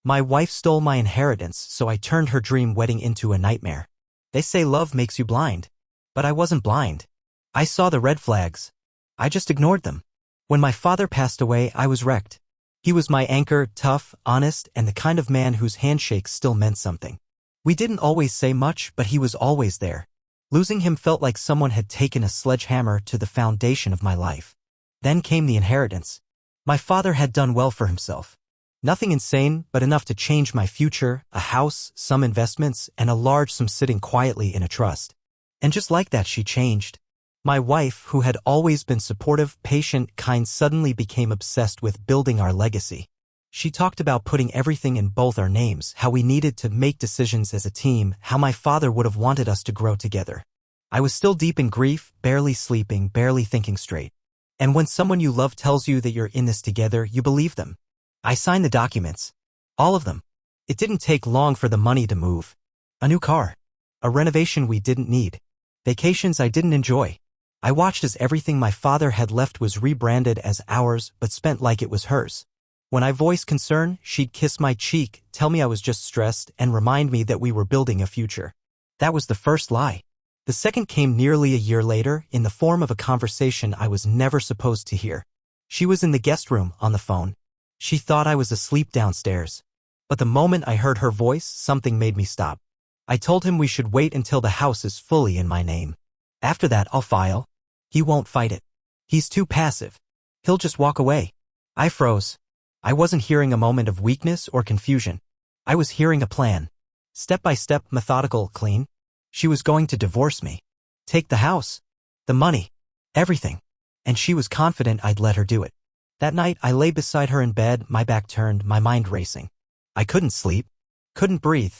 My wife stole my inheritance, so I turned her dream wedding into a nightmare. They say love makes you blind. But I wasn't blind. I saw the red flags. I just ignored them. When my father passed away, I was wrecked. He was my anchor, tough, honest, and the kind of man whose handshakes still meant something. We didn't always say much, but he was always there. Losing him felt like someone had taken a sledgehammer to the foundation of my life. Then came the inheritance. My father had done well for himself. Nothing insane, but enough to change my future, a house, some investments, and a large sum sitting quietly in a trust. And just like that, she changed. My wife, who had always been supportive, patient, kind, suddenly became obsessed with building our legacy. She talked about putting everything in both our names, how we needed to make decisions as a team, how my father would have wanted us to grow together. I was still deep in grief, barely sleeping, barely thinking straight. And when someone you love tells you that you're in this together, you believe them. I signed the documents. All of them. It didn't take long for the money to move. A new car. A renovation we didn't need. Vacations I didn't enjoy. I watched as everything my father had left was rebranded as ours, but spent like it was hers. When I voiced concern, she'd kiss my cheek, tell me I was just stressed, and remind me that we were building a future. That was the first lie. The second came nearly a year later, in the form of a conversation I was never supposed to hear. She was in the guest room, on the phone. She thought I was asleep downstairs. But the moment I heard her voice, something made me stop. I told him we should wait until the house is fully in my name. After that, I'll file. He won't fight it. He's too passive. He'll just walk away. I froze. I wasn't hearing a moment of weakness or confusion. I was hearing a plan. Step by step, methodical, clean. She was going to divorce me. Take the house. The money. Everything. And she was confident I'd let her do it. That night, I lay beside her in bed, my back turned, my mind racing. I couldn't sleep. Couldn't breathe.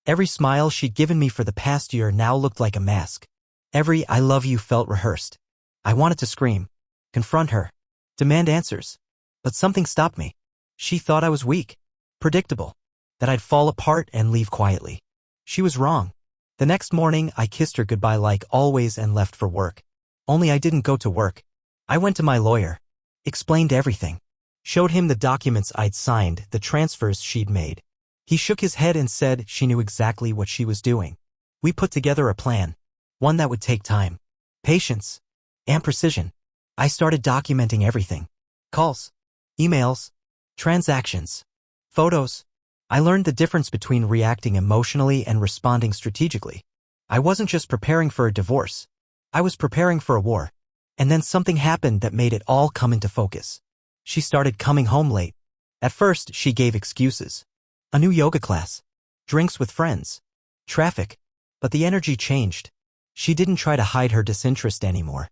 Every smile she'd given me for the past year now looked like a mask. Every I love you felt rehearsed. I wanted to scream, confront her, demand answers. But something stopped me. She thought I was weak, predictable, that I'd fall apart and leave quietly. She was wrong. The next morning, I kissed her goodbye like always and left for work. Only I didn't go to work. I went to my lawyer, explained everything, showed him the documents I'd signed, the transfers she'd made. He shook his head and said she knew exactly what she was doing. We put together a plan, one that would take time, patience, and precision. I started documenting everything. Calls, emails, transactions, photos. I learned the difference between reacting emotionally and responding strategically. I wasn't just preparing for a divorce. I was preparing for a war. And then something happened that made it all come into focus. She started coming home late. At first, she gave excuses. A new yoga class, drinks with friends, traffic. But the energy changed. She didn't try to hide her disinterest anymore.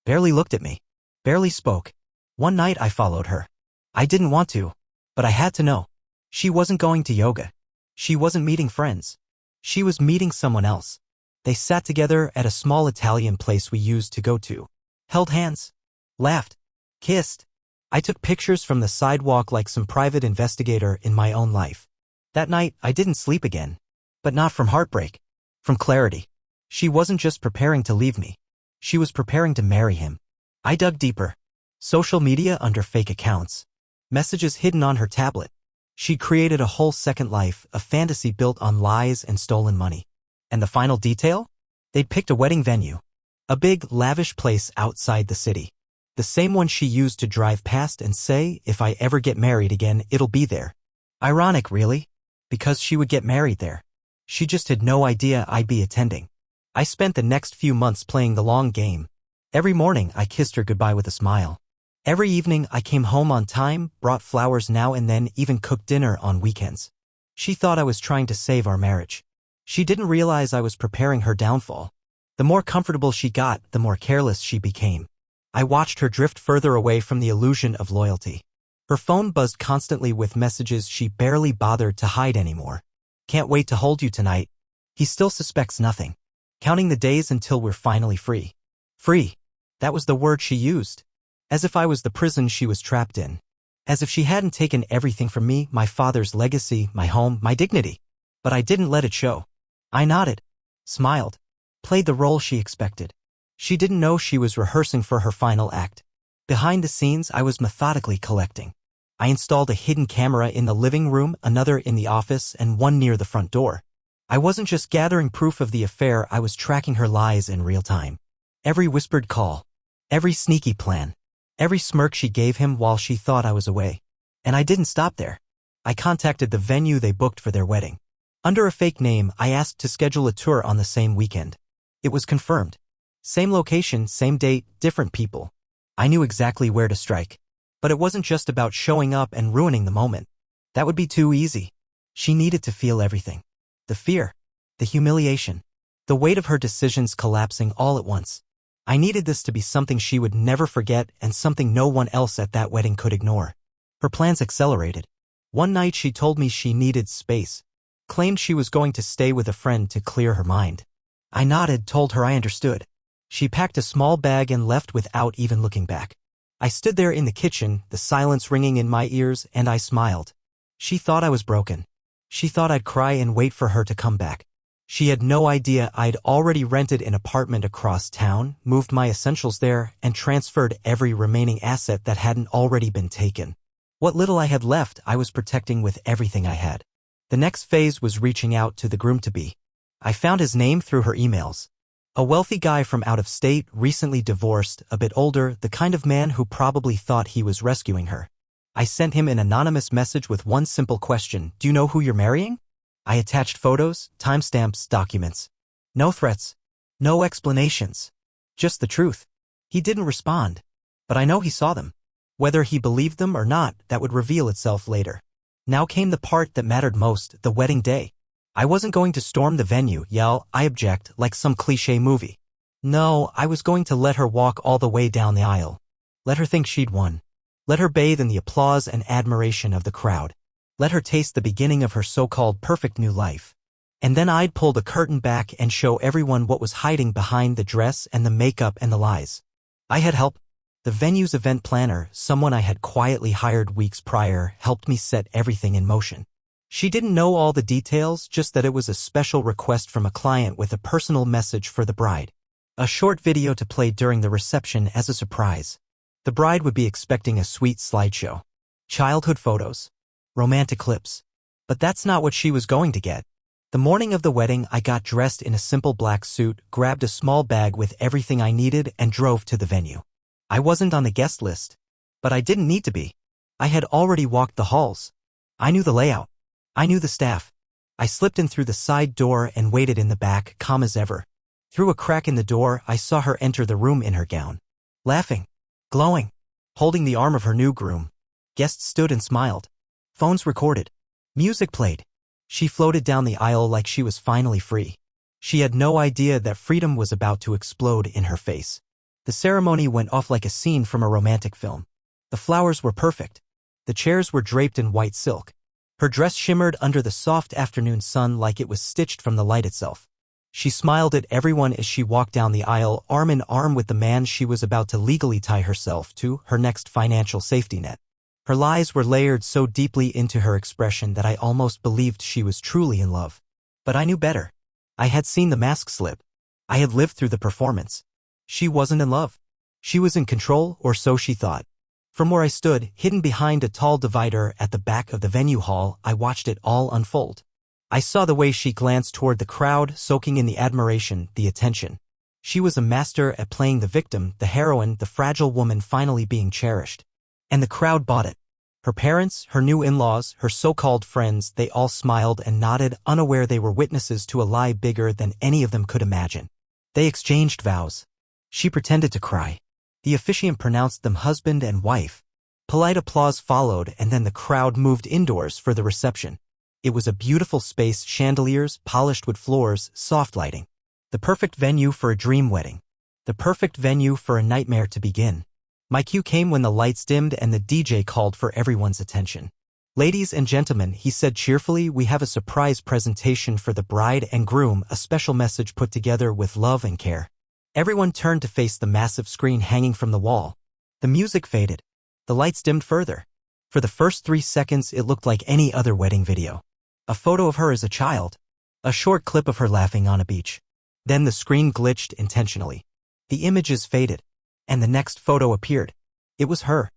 Barely looked at me. Barely spoke. One night I followed her. I didn't want to, but I had to know. She wasn't going to yoga. She wasn't meeting friends. She was meeting someone else. They sat together at a small Italian place we used to go to. Held hands. Laughed. Kissed. I took pictures from the sidewalk like some private investigator in my own life. That night, I didn't sleep again. But not from heartbreak. From clarity. She wasn't just preparing to leave me. She was preparing to marry him. I dug deeper. Social media under fake accounts. Messages hidden on her tablet. She created a whole second life, a fantasy built on lies and stolen money. And the final detail? They'd picked a wedding venue. A big, lavish place outside the city. The same one she used to drive past and say, if I ever get married again, it'll be there. Ironic, really? Because she would get married there. She just had no idea I'd be attending. I spent the next few months playing the long game. Every morning, I kissed her goodbye with a smile. Every evening, I came home on time, brought flowers now and then, even cooked dinner on weekends. She thought I was trying to save our marriage. She didn't realize I was preparing her downfall. The more comfortable she got, the more careless she became. I watched her drift further away from the illusion of loyalty. Her phone buzzed constantly with messages she barely bothered to hide anymore. Can't wait to hold you tonight. He still suspects nothing. Counting the days until we're finally free. Free. That was the word she used. As if I was the prison she was trapped in. As if she hadn't taken everything from me, my father's legacy, my home, my dignity. But I didn't let it show. I nodded. Smiled. Played the role she expected. She didn't know she was rehearsing for her final act. Behind the scenes, I was methodically collecting. I installed a hidden camera in the living room, another in the office, and one near the front door. I wasn't just gathering proof of the affair, I was tracking her lies in real time. Every whispered call, every sneaky plan, every smirk she gave him while she thought I was away. And I didn't stop there. I contacted the venue they booked for their wedding. Under a fake name, I asked to schedule a tour on the same weekend. It was confirmed. Same location, same date, different people. I knew exactly where to strike. But it wasn't just about showing up and ruining the moment. That would be too easy. She needed to feel everything. The fear, the humiliation, the weight of her decisions collapsing all at once. I needed this to be something she would never forget and something no one else at that wedding could ignore. Her plans accelerated. One night she told me she needed space, claimed she was going to stay with a friend to clear her mind. I nodded, told her I understood. She packed a small bag and left without even looking back. I stood there in the kitchen, the silence ringing in my ears, and I smiled. She thought I was broken. She thought I'd cry and wait for her to come back. She had no idea I'd already rented an apartment across town, moved my essentials there, and transferred every remaining asset that hadn't already been taken. What little I had left, I was protecting with everything I had. The next phase was reaching out to the groom-to-be. I found his name through her emails. A wealthy guy from out of state, recently divorced, a bit older, the kind of man who probably thought he was rescuing her. I sent him an anonymous message with one simple question: do you know who you're marrying? I attached photos, timestamps, documents. No threats. No explanations. Just the truth. He didn't respond. But I know he saw them. Whether he believed them or not, that would reveal itself later. Now came the part that mattered most, the wedding day. I wasn't going to storm the venue, yell, I object, like some cliché movie. No, I was going to let her walk all the way down the aisle. Let her think she'd won. Let her bathe in the applause and admiration of the crowd. Let her taste the beginning of her so-called perfect new life. And then I'd pull the curtain back and show everyone what was hiding behind the dress and the makeup and the lies. I had help. The venue's event planner, someone I had quietly hired weeks prior, helped me set everything in motion. She didn't know all the details, just that it was a special request from a client with a personal message for the bride. A short video to play during the reception as a surprise. The bride would be expecting a sweet slideshow. Childhood photos. Romantic clips. But that's not what she was going to get. The morning of the wedding, I got dressed in a simple black suit, grabbed a small bag with everything I needed, and drove to the venue. I wasn't on the guest list. But I didn't need to be. I had already walked the halls. I knew the layout. I knew the staff. I slipped in through the side door and waited in the back, calm as ever. Through a crack in the door, I saw her enter the room in her gown. Laughing. Glowing. Holding the arm of her new groom. Guests stood and smiled. Phones recorded. Music played. She floated down the aisle like she was finally free. She had no idea that freedom was about to explode in her face. The ceremony went off like a scene from a romantic film. The flowers were perfect. The chairs were draped in white silk. Her dress shimmered under the soft afternoon sun like it was stitched from the light itself. She smiled at everyone as she walked down the aisle, arm in arm with the man she was about to legally tie herself to, her next financial safety net. Her lies were layered so deeply into her expression that I almost believed she was truly in love. But I knew better. I had seen the mask slip. I had lived through the performance. She wasn't in love. She was in control, or so she thought. From where I stood, hidden behind a tall divider at the back of the venue hall, I watched it all unfold. I saw the way she glanced toward the crowd, soaking in the admiration, the attention. She was a master at playing the victim, the heroine, the fragile woman finally being cherished. And the crowd bought it. Her parents, her new in-laws, her so-called friends, they all smiled and nodded, unaware they were witnesses to a lie bigger than any of them could imagine. They exchanged vows. She pretended to cry. The officiant pronounced them husband and wife. Polite applause followed, and then the crowd moved indoors for the reception. It was a beautiful space, chandeliers, polished wood floors, soft lighting. The perfect venue for a dream wedding. The perfect venue for a nightmare to begin. My cue came when the lights dimmed and the DJ called for everyone's attention. Ladies and gentlemen, he said cheerfully, we have a surprise presentation for the bride and groom, a special message put together with love and care. Everyone turned to face the massive screen hanging from the wall. The music faded. The lights dimmed further. For the first 3 seconds, it looked like any other wedding video. A photo of her as a child. A short clip of her laughing on a beach. Then the screen glitched intentionally. The images faded. And the next photo appeared. It was her.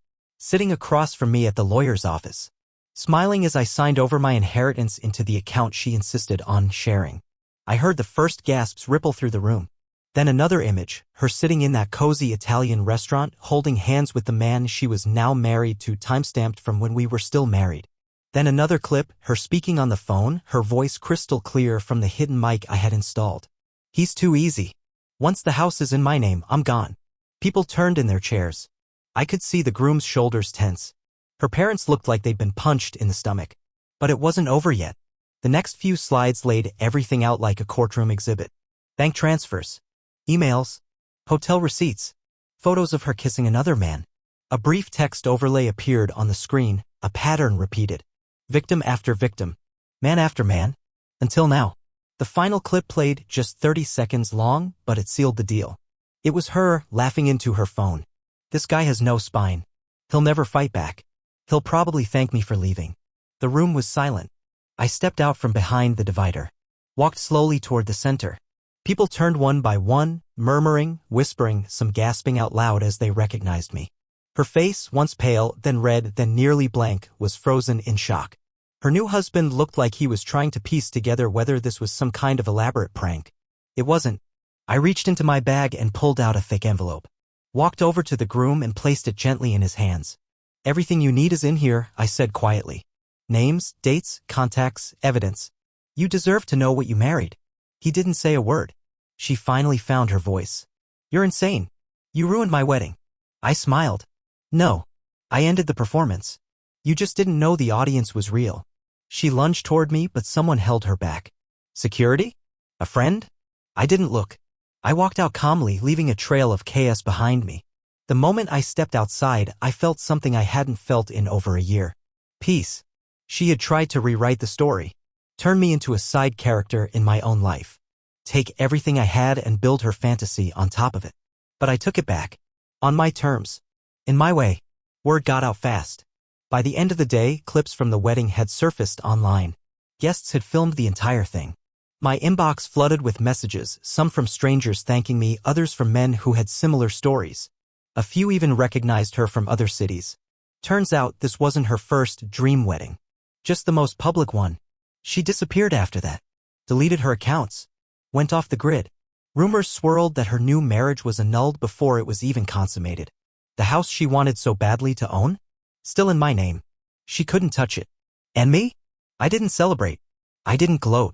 sitting across from me at the lawyer's office, smiling as I signed over my inheritance into the account she insisted on sharing. I heard the first gasps ripple through the room. Then another image, her sitting in that cozy Italian restaurant, holding hands with the man she was now married to, timestamped from when we were still married. Then another clip, her speaking on the phone, her voice crystal clear from the hidden mic I had installed. He's too easy. Once the house is in my name, I'm gone. People turned in their chairs. I could see the groom's shoulders tense. Her parents looked like they'd been punched in the stomach. But it wasn't over yet. The next few slides laid everything out like a courtroom exhibit. Bank transfers, emails, hotel receipts, photos of her kissing another man. A brief text overlay appeared on the screen, a pattern repeated. Victim after victim, man after man, until now. The final clip played, just 30 seconds long, but it sealed the deal. It was her, laughing into her phone. This guy has no spine. He'll never fight back. He'll probably thank me for leaving. The room was silent. I stepped out from behind the divider, walked slowly toward the center. People turned one by one, murmuring, whispering, some gasping out loud as they recognized me. Her face, once pale, then red, then nearly blank, was frozen in shock. Her new husband looked like he was trying to piece together whether this was some kind of elaborate prank. It wasn't. I reached into my bag and pulled out a fake envelope. Walked over to the groom and placed it gently in his hands. Everything you need is in here, I said quietly. Names, dates, contacts, evidence. You deserve to know what you married. He didn't say a word. She finally found her voice. You're insane. You ruined my wedding. I smiled. No. I ended the performance. You just didn't know the audience was real. She lunged toward me, but someone held her back. Security? A friend? I didn't look. I walked out calmly, leaving a trail of chaos behind me. The moment I stepped outside, I felt something I hadn't felt in over a year. Peace. She had tried to rewrite the story, turn me into a side character in my own life, take everything I had and build her fantasy on top of it. But I took it back. On my terms. In my way. Word got out fast. By the end of the day, clips from the wedding had surfaced online. Guests had filmed the entire thing. My inbox flooded with messages, some from strangers thanking me, others from men who had similar stories. A few even recognized her from other cities. Turns out this wasn't her first dream wedding. Just the most public one. She disappeared after that. Deleted her accounts. Went off the grid. Rumors swirled that her new marriage was annulled before it was even consummated. The house she wanted so badly to own? Still in my name. She couldn't touch it. And me? I didn't celebrate. I didn't gloat.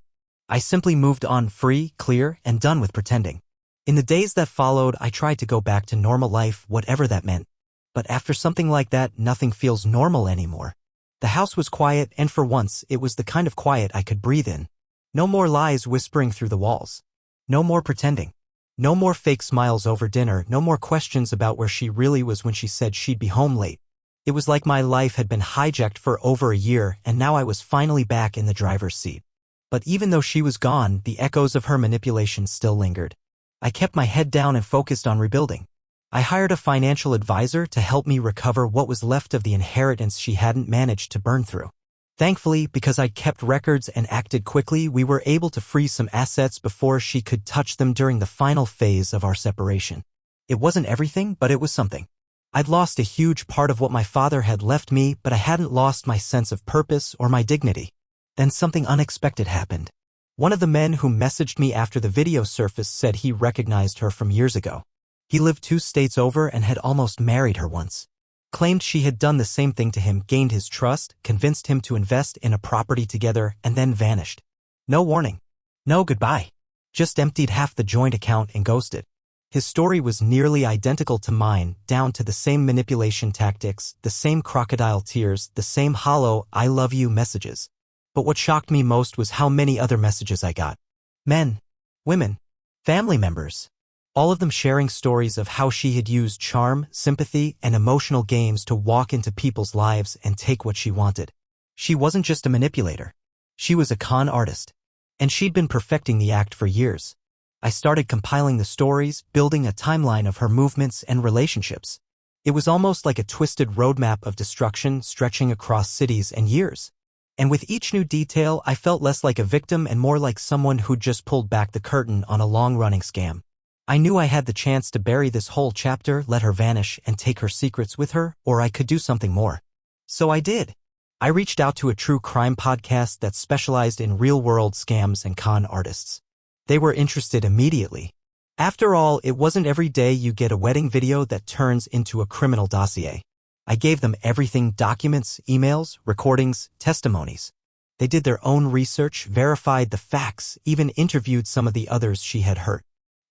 I simply moved on, free, clear, and done with pretending. In the days that followed, I tried to go back to normal life, whatever that meant. But after something like that, nothing feels normal anymore. The house was quiet, and for once, it was the kind of quiet I could breathe in. No more lies whispering through the walls. No more pretending. No more fake smiles over dinner, no more questions about where she really was when she said she'd be home late. It was like my life had been hijacked for over a year, and now I was finally back in the driver's seat. But even though she was gone, the echoes of her manipulation still lingered. I kept my head down and focused on rebuilding. I hired a financial advisor to help me recover what was left of the inheritance she hadn't managed to burn through. Thankfully, because I'd kept records and acted quickly, we were able to freeze some assets before she could touch them during the final phase of our separation. It wasn't everything, but it was something. I'd lost a huge part of what my father had left me, but I hadn't lost my sense of purpose or my dignity. Then something unexpected happened. One of the men who messaged me after the video surfaced said he recognized her from years ago. He lived 2 states over and had almost married her once. Claimed she had done the same thing to him, gained his trust, convinced him to invest in a property together, and then vanished. No warning. No goodbye. Just emptied half the joint account and ghosted. His story was nearly identical to mine, down to the same manipulation tactics, the same crocodile tears, the same hollow "I love you" messages. But what shocked me most was how many other messages I got. Men, women, family members. All of them sharing stories of how she had used charm, sympathy, and emotional games to walk into people's lives and take what she wanted. She wasn't just a manipulator. She was a con artist. And she'd been perfecting the act for years. I started compiling the stories, building a timeline of her movements and relationships. It was almost like a twisted roadmap of destruction stretching across cities and years. And with each new detail, I felt less like a victim and more like someone who'd just pulled back the curtain on a long-running scam. I knew I had the chance to bury this whole chapter, let her vanish, and take her secrets with her, or I could do something more. So I did. I reached out to a true crime podcast that specialized in real-world scams and con artists. They were interested immediately. After all, it wasn't every day you get a wedding video that turns into a criminal dossier. I gave them everything: documents, emails, recordings, testimonies. They did their own research, verified the facts, even interviewed some of the others she had hurt.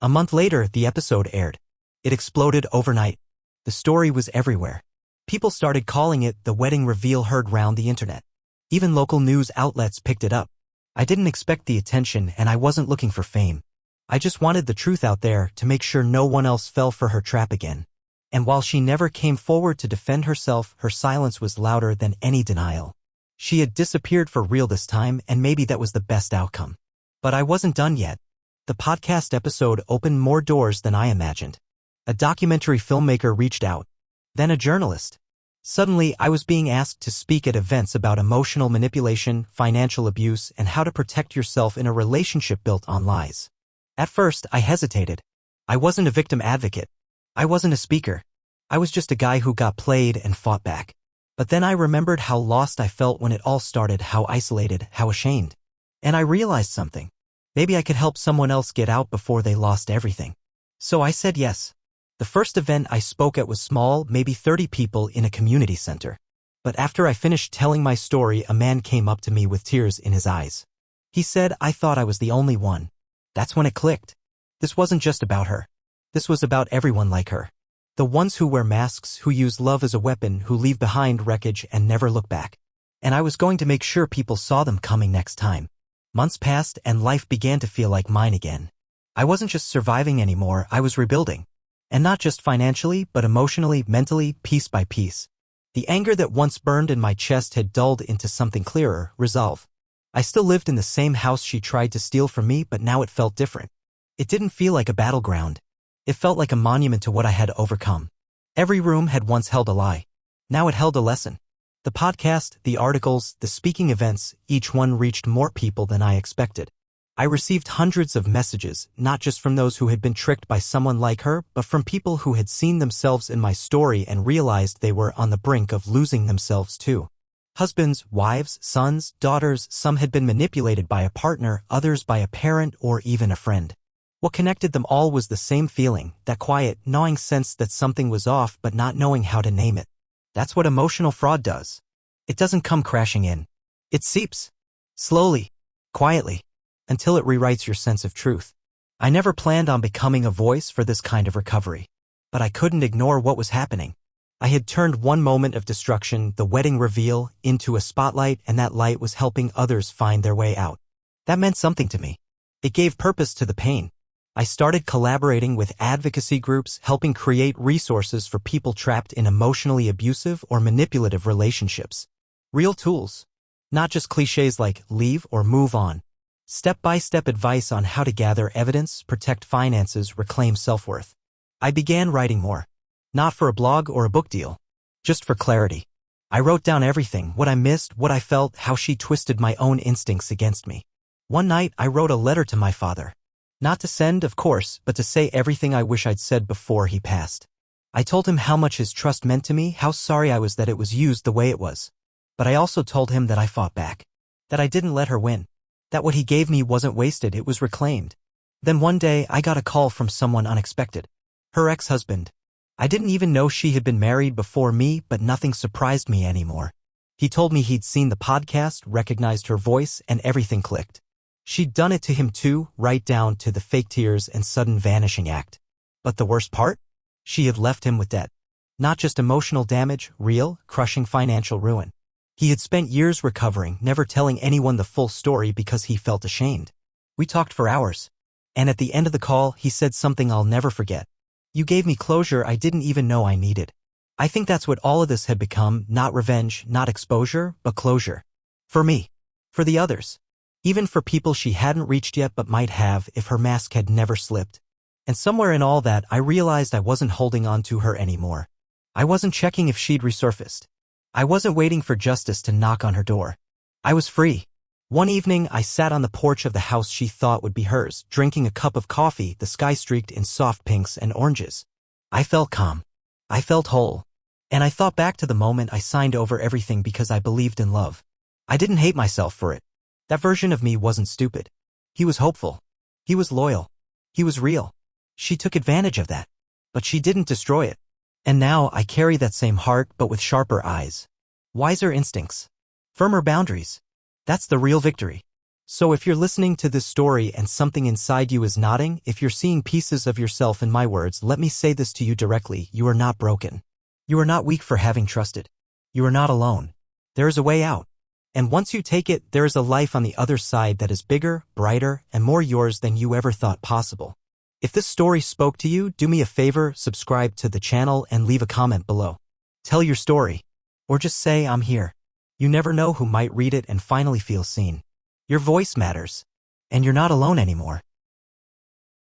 A month later, the episode aired. It exploded overnight. The story was everywhere. People started calling it the wedding reveal heard round the internet. Even local news outlets picked it up. I didn't expect the attention, and I wasn't looking for fame. I just wanted the truth out there to make sure no one else fell for her trap again. And while she never came forward to defend herself, her silence was louder than any denial. She had disappeared for real this time, and maybe that was the best outcome. But I wasn't done yet. The podcast episode opened more doors than I imagined. A documentary filmmaker reached out. Then a journalist. Suddenly, I was being asked to speak at events about emotional manipulation, financial abuse, and how to protect yourself in a relationship built on lies. At first, I hesitated. I wasn't a victim advocate. I wasn't a speaker. I was just a guy who got played and fought back. But then I remembered how lost I felt when it all started, how isolated, how ashamed. And I realized something. Maybe I could help someone else get out before they lost everything. So I said yes. The first event I spoke at was small, maybe 30 people in a community center. But after I finished telling my story, a man came up to me with tears in his eyes. He said, "I thought I was the only one." That's when it clicked. This wasn't just about her. This was about everyone like her. The ones who wear masks, who use love as a weapon, who leave behind wreckage and never look back. And I was going to make sure people saw them coming next time. Months passed and life began to feel like mine again. I wasn't just surviving anymore, I was rebuilding. And not just financially, but emotionally, mentally, piece by piece. The anger that once burned in my chest had dulled into something clearer: resolve. I still lived in the same house she tried to steal from me, but now it felt different. It didn't feel like a battleground. It felt like a monument to what I had overcome. Every room had once held a lie. Now it held a lesson. The podcast, the articles, the speaking events, each one reached more people than I expected. I received hundreds of messages, not just from those who had been tricked by someone like her, but from people who had seen themselves in my story and realized they were on the brink of losing themselves too. Husbands, wives, sons, daughters, some had been manipulated by a partner, others by a parent or even a friend. What connected them all was the same feeling, that quiet, gnawing sense that something was off but not knowing how to name it. That's what emotional fraud does. It doesn't come crashing in. It seeps. Slowly. Quietly. Until it rewrites your sense of truth. I never planned on becoming a voice for this kind of recovery. But I couldn't ignore what was happening. I had turned one moment of destruction, the wedding reveal, into a spotlight, and that light was helping others find their way out. That meant something to me. It gave purpose to the pain. I started collaborating with advocacy groups, helping create resources for people trapped in emotionally abusive or manipulative relationships. Real tools. Not just cliches like leave or move on. Step-by-step advice on how to gather evidence, protect finances, reclaim self-worth. I began writing more. Not for a blog or a book deal. Just for clarity. I wrote down everything, what I missed, what I felt, how she twisted my own instincts against me. One night, I wrote a letter to my father. Not to send, of course, but to say everything I wish I'd said before he passed. I told him how much his trust meant to me, how sorry I was that it was used the way it was. But I also told him that I fought back. That I didn't let her win. That what he gave me wasn't wasted, it was reclaimed. Then one day, I got a call from someone unexpected. Her ex-husband. I didn't even know she had been married before me, but nothing surprised me anymore. He told me he'd seen the podcast, recognized her voice, and everything clicked. She'd done it to him too, right down to the fake tears and sudden vanishing act. But the worst part? She had left him with debt. Not just emotional damage, real, crushing financial ruin. He had spent years recovering, never telling anyone the full story because he felt ashamed. We talked for hours. And at the end of the call, he said something I'll never forget. "You gave me closure I didn't even know I needed." I think that's what all of this had become, not revenge, not exposure, but closure. For me. For the others. Even for people she hadn't reached yet but might have if her mask had never slipped. And somewhere in all that, I realized I wasn't holding on to her anymore. I wasn't checking if she'd resurfaced. I wasn't waiting for justice to knock on her door. I was free. One evening, I sat on the porch of the house she thought would be hers, drinking a cup of coffee, the sky streaked in soft pinks and oranges. I felt calm. I felt whole. And I thought back to the moment I signed over everything because I believed in love. I didn't hate myself for it. That version of me wasn't stupid. He was hopeful. He was loyal. He was real. She took advantage of that. But she didn't destroy it. And now I carry that same heart but with sharper eyes. Wiser instincts. Firmer boundaries. That's the real victory. So if you're listening to this story and something inside you is nodding, if you're seeing pieces of yourself in my words, let me say this to you directly: you are not broken. You are not weak for having trusted. You are not alone. There is a way out. And once you take it, there is a life on the other side that is bigger, brighter, and more yours than you ever thought possible. If this story spoke to you, do me a favor, subscribe to the channel and leave a comment below. Tell your story. Or just say, I'm here. You never know who might read it and finally feel seen. Your voice matters. And you're not alone anymore.